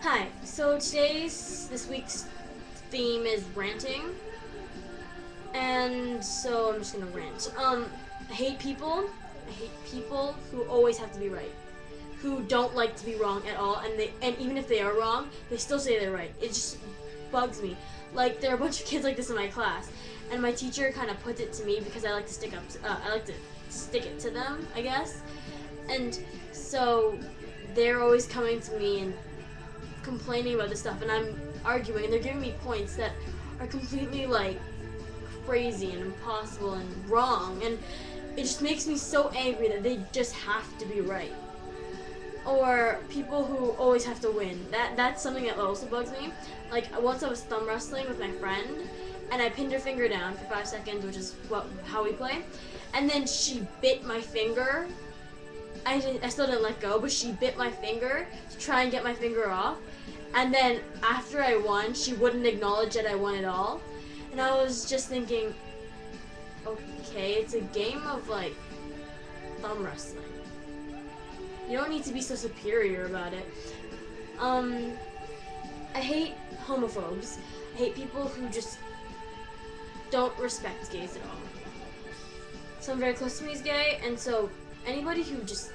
Hi, so this week's theme is ranting, and so I'm just gonna rant. I hate people. I hate people who always have to be right, who don't like to be wrong at all, and even if they are wrong, they still say they're right. It just bugs me. Like, there are a bunch of kids like this in my class, and my teacher kind of puts it to me because I like to stick it to them, I guess. And so they're always coming to me and complaining about this stuff, and I'm arguing, and they're giving me points that are completely like crazy and impossible and wrong, and it just makes me so angry that they just have to be right. Or people who always have to win. That's something that also bugs me. Like, once I was thumb wrestling with my friend, and I pinned her finger down for 5 seconds, which is how we play, and then she bit my finger. I still didn't let go, but she bit my finger to try and get my finger off. And then after I won, she wouldn't acknowledge that I won at all. And I was just thinking, okay, it's a game of like thumb wrestling. You don't need to be so superior about it. I hate homophobes. I hate people who just don't respect gays at all. Someone very close to me is gay, and so anybody who just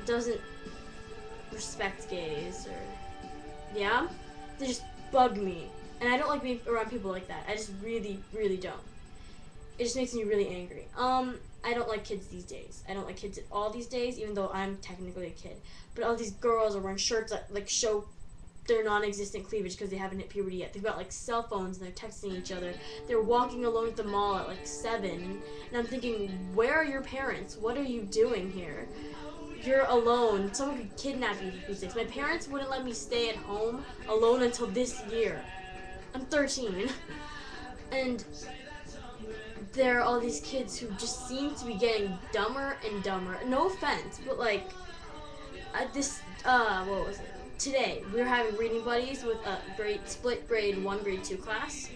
doesn't respect gays, or they just bug me, and I don't like being around people like that. I just really, really don't. It just makes me really angry. I don't like kids these days. I don't like kids at all these days, even though I'm technically a kid. But all these girls are wearing shirts that like show their non-existent cleavage because they haven't hit puberty yet. They've got like cell phones and they're texting each other. They're walking alone at the mall at like 7, and I'm thinking, where are your parents? What are you doing here? You're alone. Someone could kidnap you for Pete's sakes. My parents wouldn't let me stay at home alone until this year. I'm 13. And there are all these kids who just seem to be getting dumber and dumber. No offense, but like, what was it? Today, we were having reading buddies with a split grade 1, grade 2 class,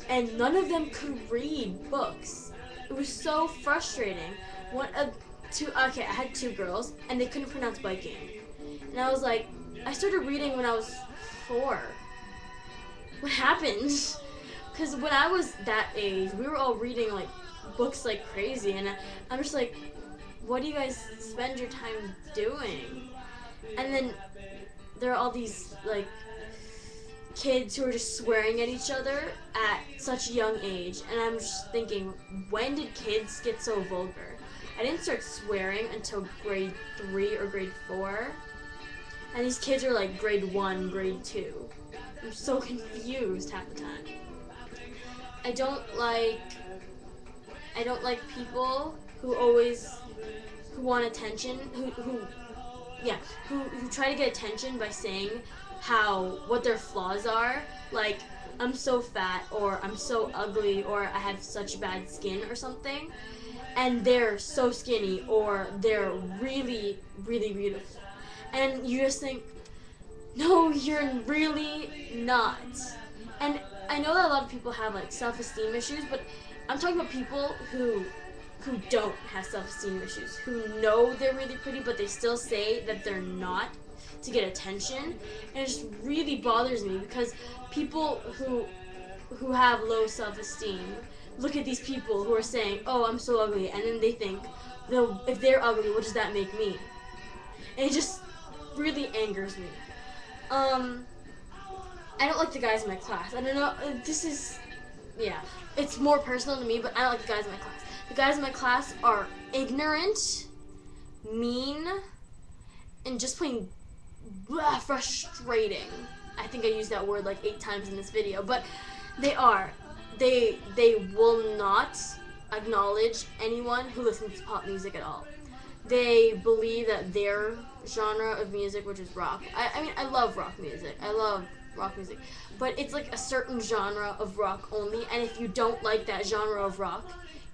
and none of them could read books. It was so frustrating. I had 2 girls, and they couldn't pronounce biking. And I was like, I started reading when I was 4. What happened? Because when I was that age, we were all reading like books like crazy, and I'm just like, what do you guys spend your time doing? And then there are all these like kids who are just swearing at each other at such a young age, and I'm just thinking, when did kids get so vulgar? I didn't start swearing until grade 3 or grade 4, and these kids are like grade 1, grade 2. I'm so confused half the time. I don't like people who want attention, who try to get attention by saying what their flaws are, like, I'm so fat, or I'm so ugly, or I have such bad skin or something, and they're so skinny, or they're really, really beautiful. And you just think, no, you're really not. And I know that a lot of people have like self-esteem issues, but I'm talking about people who don't have self-esteem issues, who know they're really pretty, but they still say that they're not to get attention. And it just really bothers me, because people who have low self-esteem look at these people who are saying, oh, I'm so ugly, and then they think, no, if they're ugly, what does that make me? And it just really angers me. I don't like the guys in my class. I don't know, it's more personal to me, but I don't like the guys in my class. The guys in my class are ignorant, mean, and just plain frustrating. I think I used that word like 8 times in this video, but they are. They will not acknowledge anyone who listens to pop music at all. They believe that their genre of music, which is rock, I mean, I love rock music. I love rock music, but it's like a certain genre of rock only, and if you don't like that genre of rock,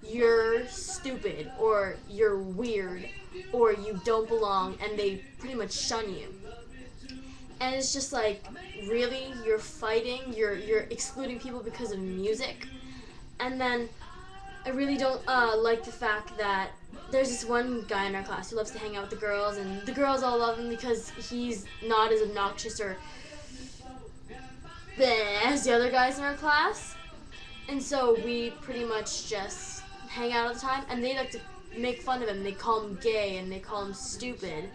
you're stupid, or you're weird, or you don't belong, and they pretty much shun you. And it's just like, really, you're fighting, you're excluding people because of music. And then I really don't like the fact that there's this one guy in our class who loves to hang out with the girls, and the girls all love him because he's not as obnoxious or as the other guys in our class. And so we pretty much just hang out all the time, and they like to make fun of him. They call him gay, and they call him stupid,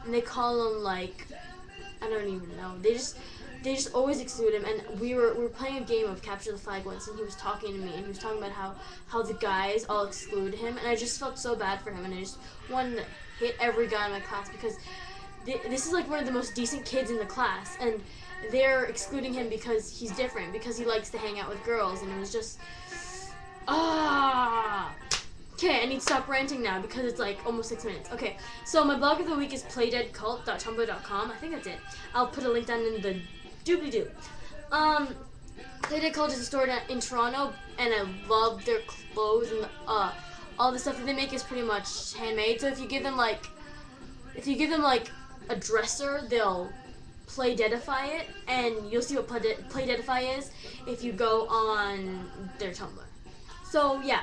and they call him like, I don't even know. They just always exclude him. And we were playing a game of capture the flag once, and he was talking to me, and he was talking about how the guys all exclude him, and I just felt so bad for him, and I just wanted to hit every guy in my class because this is like one of the most decent kids in the class, and they're excluding him because he's different, because he likes to hang out with girls, and it was just Okay, I need to stop ranting now because it's like almost 6 minutes. Okay, so my blog of the week is playdeadcult.tumblr.com. I think that's it. I'll put a link down in the doobly-doo. Playdead Cult is a store in Toronto, and I love their clothes, and all the stuff that they make is pretty much handmade. So if you give them like a dresser, they'll Playdeadify it, and you'll see what Playdeadify is if you go on their Tumblr. So yeah.